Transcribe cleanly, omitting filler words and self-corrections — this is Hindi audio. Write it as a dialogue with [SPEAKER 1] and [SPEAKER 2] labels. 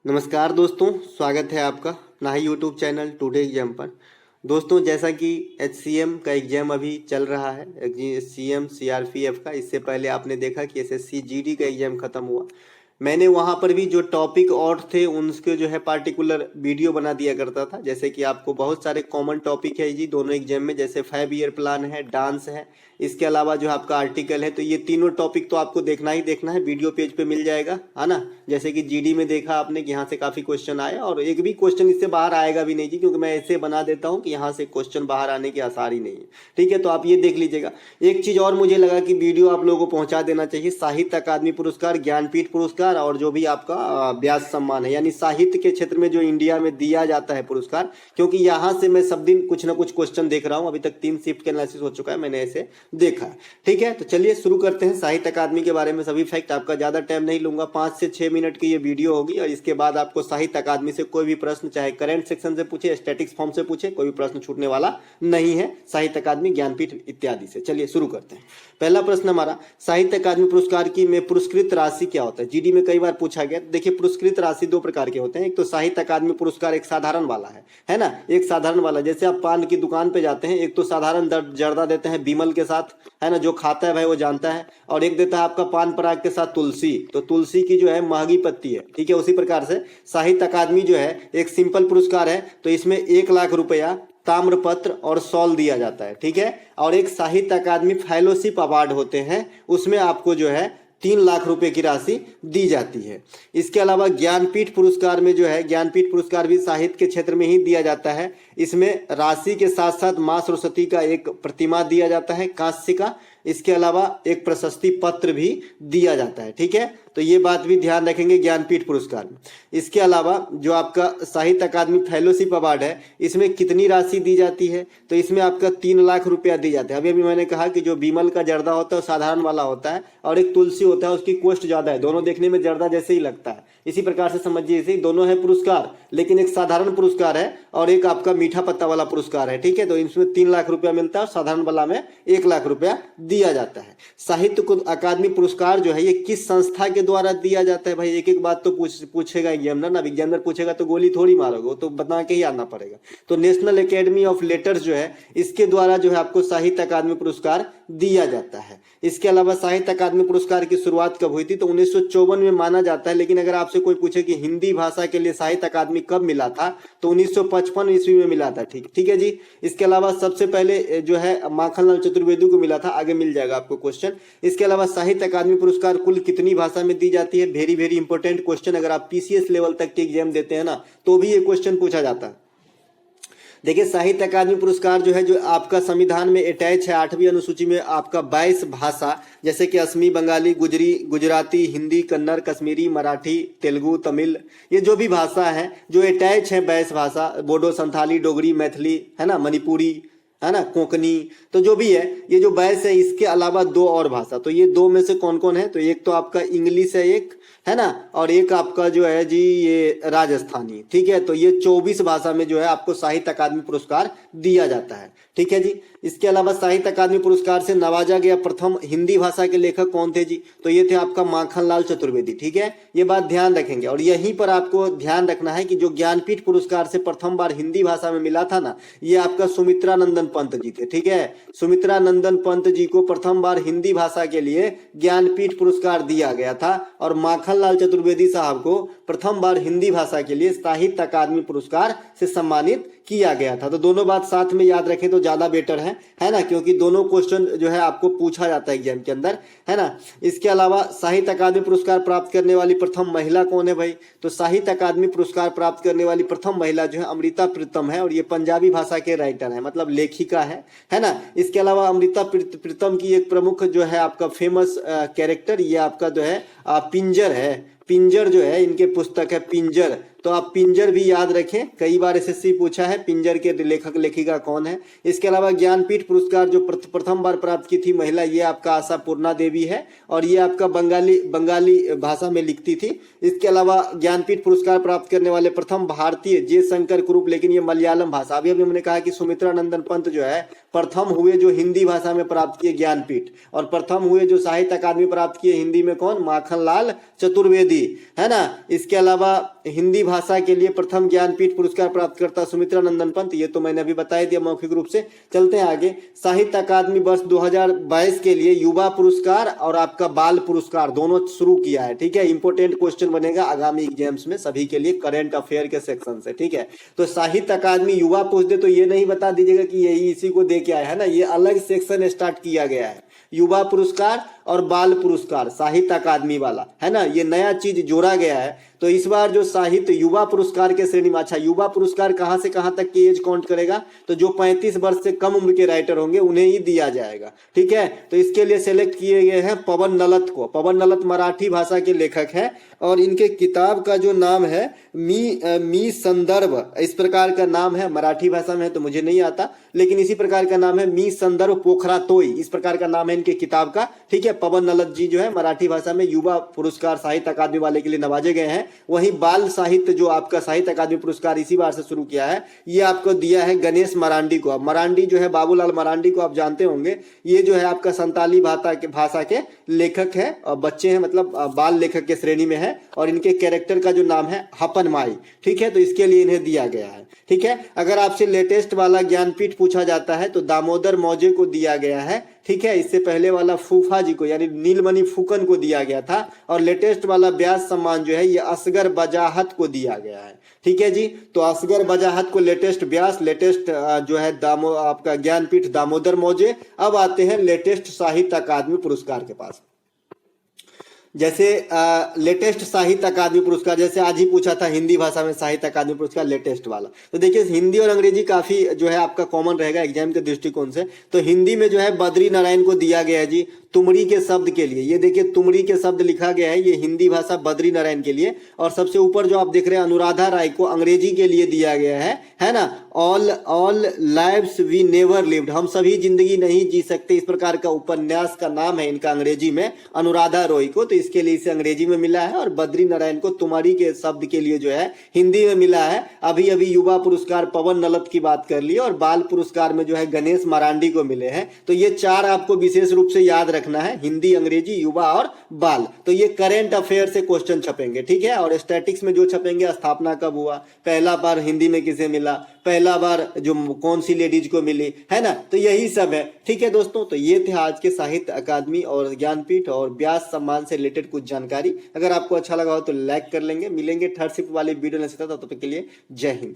[SPEAKER 1] नमस्कार दोस्तों, स्वागत है आपका अपना ही यूट्यूब चैनल टुडे एग्जाम पर। दोस्तों, जैसा कि HCM का एग्जाम अभी चल रहा है, HCM CRPF का। इससे पहले आपने देखा कि SSC GD का एग्जाम खत्म हुआ। मैंने वहाँ पर भी जो टॉपिक और थे उनके जो है पार्टिकुलर वीडियो बना दिया करता था। जैसे कि आपको बहुत सारे कॉमन टॉपिक है जी दोनों एग्जाम में, जैसे 5 ईयर प्लान है, डांस है, इसके अलावा जो आपका आर्टिकल है। तो ये तीनों टॉपिक तो आपको देखना ही देखना है, वीडियो पेज पे मिल जाएगा, है ना। जैसे कि GD में देखा आपने कि यहाँ से काफ़ी क्वेश्चन आए और एक भी क्वेश्चन इससे बाहर आएगा भी नहीं जी, क्योंकि मैं ऐसे बना देता हूँ कि यहाँ से क्वेश्चन बाहर आने के आसार ही नहीं है। ठीक है, तो आप ये देख लीजिएगा। एक चीज़ और मुझे लगा कि वीडियो आप लोगों को पहुँचा देना चाहिए। साहित्य अकादमी पुरस्कार, ज्ञानपीठ पुरस्कार और जो भी आपका व्यास सम्मान है, यानी साहित्य के क्षेत्र में जो इंडिया में दिया जाता है पुरस्कार, क्योंकि यहाँ से मैं सब दिन कुछ ना कुछ क्वेश्चन देख रहा हूँ। अभी तक 3 शिफ्ट का एनालिसिस हो चुका है, मैंने ऐसे देखा है। ठीक है, तो चलिए शुरू करते हैं। साहित्य अकादमी के बारे में सभी फैक्ट, आपका ज़्यादा टाइम नहीं लूंगा, 5 से 6 मिनट की ये वीडियो होगी। और इसके बाद आपको साहित्य अकादमी से कोई भी प्रश्न, चाहे करंट सेक्शन से पूछे, स्टैटिक्स फॉर्म से पूछे, कोई भी प्रश्न छूटने वाला नहीं है साहित्य अकादमी, ज्ञानपीठ इत्यादि से। चलिए शुरू करते हैं। पहला प्रश्न हमारा, साहित्य अकादमी पुरस्कार की में पुरस्कृत राशि क्या होता है? GD में कई बार पूछा गया। देखिए, पुरस्कृत राशि 2 प्रकार के होते हैं। एक तो साहित्य अकादमी पुरस्कार एक साधारण वाला है ना, एक साधारण वाला। जैसे आप पान की दुकान पे जाते हैं, एक तो साधारण जर्दा देते हैं बिमल के साथ, है ना, जो खाता है भाई वो जानता है। और एक देता है आपका पान पराग के साथ तुलसी, तो तुलसी की जो है महंगी पत्ती है। ठीक है, उसी प्रकार से साहित्य अकादमी जो है एक सिंपल पुरस्कार है, तो इसमें 1 लाख रुपया, ताम्रपत्र और शॉल दिया जाता है। ठीक है, और एक साहित्य अकादमी फेलोशिप अवार्ड होते हैं, उसमें आपको जो है 3 लाख रुपए की राशि दी जाती है। इसके अलावा ज्ञानपीठ पुरस्कार में जो है, ज्ञानपीठ पुरस्कार भी साहित्य के क्षेत्र में ही दिया जाता है। इसमें राशि के साथ साथ माँ सरस्वती का एक प्रतिमा दिया जाता है, कांस्य का। इसके अलावा एक प्रशस्ति पत्र भी दिया जाता है। ठीक है, तो ये बात भी ध्यान रखेंगे ज्ञानपीठ पुरस्कार में। इसके अलावा जो आपका साहित्य अकादमी फेलोशिप अवार्ड है, इसमें कितनी राशि दी जाती है? तो इसमें आपका 3 लाख रुपया दी जाता है। अभी अभी मैंने कहा कि जो बीमल का जर्दा होता है वो साधारण वाला होता है, और एक तुलसी होता है, उसकी कॉस्ट ज्यादा है। दोनों देखने में जर्दा जैसे ही लगता है, इसी प्रकार से समझिए, इसे दोनों है पुरस्कार, लेकिन एक साधारण पुरस्कार है और एक आपका मीठा पत्ता वाला पुरस्कार है। ठीक है, तो इसमें 3 लाख रुपया मिलता है और साधारण वाला में 1 लाख रुपया दिया जाता है। साहित्य अकादमी पुरस्कार जो है ये किस संस्था के द्वारा दिया जाता है? भाई एक एक बात तो पूछेगा एग्जामिनर ना, एग्जामिनर पूछेगा तो गोली थोड़ी मारोगे, तो बता के ही आना पड़ेगा। तो नेशनल एकेडमी ऑफ लेटर्स जो है, इसके द्वारा जो है आपको साहित्य अकादमी पुरस्कार दिया जाता है। इसके अलावा साहित्य अकादमी पुरस्कार की शुरुआत कब हुई थी? तो 1954 में माना जाता है। लेकिन अगर आपसे कोई पूछे कि हिंदी भाषा के लिए साहित्य अकादमी कब मिला था, तो 1955 ईस्वी में मिला था। ठीक है जी। इसके अलावा सबसे पहले जो है माखनलाल चतुर्वेदी को मिला था, आगे मिल जाएगा आपको क्वेश्चन। इसके अलावा साहित्य अकादमी पुरस्कार कुल कितनी भाषा में दी जाती है? Very very important question. अगर आप PCS लेवल तक के एग्जाम देते हैं ना, तो भी ये क्वेश्चन पूछा जाता है। देखिए, साहित्य अकादमी पुरस्कार जो है, जो आपका संविधान में अटैच है 8वीं अनुसूची में, आपका 22 भाषा, जैसे कि असमी, बंगाली, गुजराती, हिंदी, कन्नड़, कश्मीरी, मराठी, तेलुगु, तमिल, ये जो भी भाषा है जो अटैच है, 22 भाषा, बोडो, संथाली, डोगरी, मैथिली, है ना, मणिपुरी, है ना, कोंकणी, तो जो भी है ये जो 22 है, इसके अलावा 2 और भाषा। तो ये 2 में से कौन कौन है? तो एक तो आपका इंग्लिश है, एक है ना, और एक आपका जो है जी ये राजस्थानी। ठीक है, तो ये 24 भाषा में जो है आपको साहित्य अकादमी पुरस्कार दिया जाता है। ठीक है जी। इसके अलावा साहित्य अकादमी पुरस्कार से नवाजा गया प्रथम हिंदी भाषा के लेखक कौन थे जी? तो ये थे आपका माखनलाल चतुर्वेदी। ठीक है, ये बात ध्यान रखेंगे। और यहीं पर आपको ध्यान रखना है कि जो ज्ञानपीठ पुरस्कार से प्रथम बार हिंदी भाषा में मिला था ना, ये आपका सुमित्रा नंदन पंत जी थे। ठीक है, सुमित्रा नंदन पंत जी को प्रथम बार हिंदी भाषा के लिए ज्ञानपीठ पुरस्कार दिया गया था, और माखनलाल चतुर्वेदी साहब को प्रथम बार हिंदी भाषा के लिए साहित्य अकादमी पुरस्कार से सम्मानित किया गया था। तो दोनों बात साथ में याद रखें तो ज्यादा बेटर है ना, क्योंकि दोनों क्वेश्चन जो है आपको पूछा जाता है एग्जाम के अंदर, है ना। इसके अलावा साहित्य अकादमी पुरस्कार प्राप्त करने वाली प्रथम महिला कौन है भाई? तो साहित्य अकादमी पुरस्कार प्राप्त करने वाली प्रथम महिला जो है अमृता प्रीतम है, और ये पंजाबी भाषा के राइटर है, मतलब लेखिका है ना। इसके अलावा अमृता प्रीतम की एक प्रमुख जो है आपका फेमस कैरेक्टर, ये आपका जो है पिंजर है। पिंजर जो है, इनके पुस्तक है पिंजर, तो आप पिंजर भी याद रखें, कई बार एसएससी पूछा है पिंजर के लेखक लेखिका कौन है। इसके अलावा ज्ञानपीठ पुरस्कार जो प्रथम बार प्राप्त की थी महिला, ये आपका आशा पूर्णा देवी है और ये आपका बंगाली भाषा में लिखती थी। इसके अलावा ज्ञानपीठ पुरस्कार प्राप्त करने वाले प्रथम भारतीय जे शंकर कुरूप, लेकिन ये मलयालम भाषा। अभी हमने कहा कि सुमित्रा नंदन पंत जो है प्रथम हुए जो हिंदी भाषा में प्राप्त किए ज्ञानपीठ, और प्रथम हुए जो साहित्य अकादमी प्राप्त किए हिंदी में कौन, माखनलाल चतुर्वेदी, है ना। इसके अलावा हिंदी भाषा के लिए प्रथम ज्ञानपीठ पुरस्कार प्राप्त करता सुमित्रा नंदन पंत, ये तो मैंने अभी बता दिया मौखिक रूप से। चलते हैं आगे। साहित्य अकादमी वर्ष 2022 के लिए युवा पुरस्कार और आपका बाल पुरस्कार दोनों शुरू किया है, ठीक है। इंपोर्टेंट क्वेश्चन बनेगा आगामी एग्जाम्स में सभी के लिए, करंट अफेयर के सेक्शन से, ठीक है। तो साहित्य अकादमी युवा पूछ दे तो ये नहीं बता दीजिएगा कि यही इसी को दे के आया है ना, ये अलग सेक्शन स्टार्ट किया गया है, युवा पुरस्कार और बाल पुरस्कार साहित्य अकादमी वाला, है ना। ये नया चीज जोड़ा गया है। तो इस बार जो साहित्य युवा पुरस्कार के श्रेणी में, अच्छा युवा पुरस्कार कहां से कहां तक की एज काउंट करेगा, तो जो 35 वर्ष से कम उम्र के राइटर होंगे उन्हें ही दिया जाएगा, ठीक है। तो इसके लिए सेलेक्ट किए गए हैं पवन नलत को। पवन नलत मराठी भाषा के लेखक हैं और इनके किताब का जो नाम है मी संदर्भ, इस प्रकार का नाम है। मराठी भाषा में है तो मुझे नहीं आता, लेकिन इसी प्रकार का नाम है मी संदर्भ पोखरातोई, इस प्रकार का नाम है इनके किताब का, ठीक है। पवन नलत जी जो है मराठी भाषा में युवा पुरस्कार साहित्य अकादमी वाले के लिए नवाजे गए हैं। वहीं बाल साहित्य जो आपका साहित्य अकादमी पुरस्कार इसी बार से शुरू किया है, ये आपको दिया है गणेश मरांडी को। अब मरांडी जो है बाबूलाल मरांडी को आप जानते होंगे, ये जो है आपका संताली भाषा के लेखक है और बच्चे हैं, मतलब बाल लेखक के श्रेणी में है। और इनके कैरेक्टर का जो नाम है हपन माई, ठीक है। तो इसके लिए इन्हें दिया गया है, ठीक है। अगर आपसे लेटेस्ट वाला ज्ञानपीठ पूछा जाता है तो दामोदर मौजे को दिया गया है, ठीक है। इससे पहले वाला फूफा जी को यानी नीलमणि फूकन को दिया गया था, और लेटेस्ट वाला व्यास सम्मान जो है ये असगर बजाहत को दिया गया है, ठीक है जी। तो असगर बजाहत को लेटेस्ट व्यास, लेटेस्ट जो है आपका ज्ञानपीठ दामोदर मौजे। अब आते हैं लेटेस्ट साहित्य अकादमी पुरस्कार के पास। जैसे लेटेस्ट साहित्य अकादमी पुरस्कार, जैसे आज ही पूछा था हिंदी भाषा में साहित्य अकादमी पुरस्कार लेटेस्ट वाला, तो देखिए हिंदी और अंग्रेजी काफी जो है आपका कॉमन रहेगा एग्जाम के दृष्टिकोण से। तो हिंदी में जो है बद्री नारायण को दिया गया है जी तुमड़ी के शब्द के लिए। ये देखिए तुमड़ी के शब्द लिखा गया है, ये हिंदी भाषा बद्री नारायण के लिए। और सबसे ऊपर जो आप देख रहे हैं अनुराधा राय को अंग्रेजी के लिए दिया गया है ना। All lives we never lived, हम सभी जिंदगी नहीं जी सकते, इस प्रकार का उपन्यास का नाम है इनका अंग्रेजी में, अनुराधा रॉय को। तो इसके लिए इसे अंग्रेजी में मिला है। और बद्री नारायण को तुमड़ी के शब्द के लिए जो है हिंदी में मिला है। अभी अभी युवा पुरस्कार पवन नलत की बात कर ली, और बाल पुरस्कार में जो है गणेश मरांडी को मिले हैं। तो ये चार आपको विशेष रूप से याद रखना है, हिंदी, अंग्रेजी, युवा और बाल। तो ये करेंट अफेयर से क्वेश्चन छपेंगे, ठीक है। और स्टैटिक्स में जो छपेंगे स्थापना कब हुआ, पहला बार हिंदी में किसे मिला, पहला बार जो कौन सी लेडीज को मिली, है ना। तो यही सब है, ठीक है दोस्तों। तो ये थे आज के साहित्य अकादमी और ज्ञानपीठ और व्यास सम्मान से रिलेटेड कुछ जानकारी। अगर आपको अच्छा लगा हो तो लाइक कर लेंगे। मिलेंगे थर्ड शिफ्ट वाली वीडियो में, तब तक के लिए जय हिंद।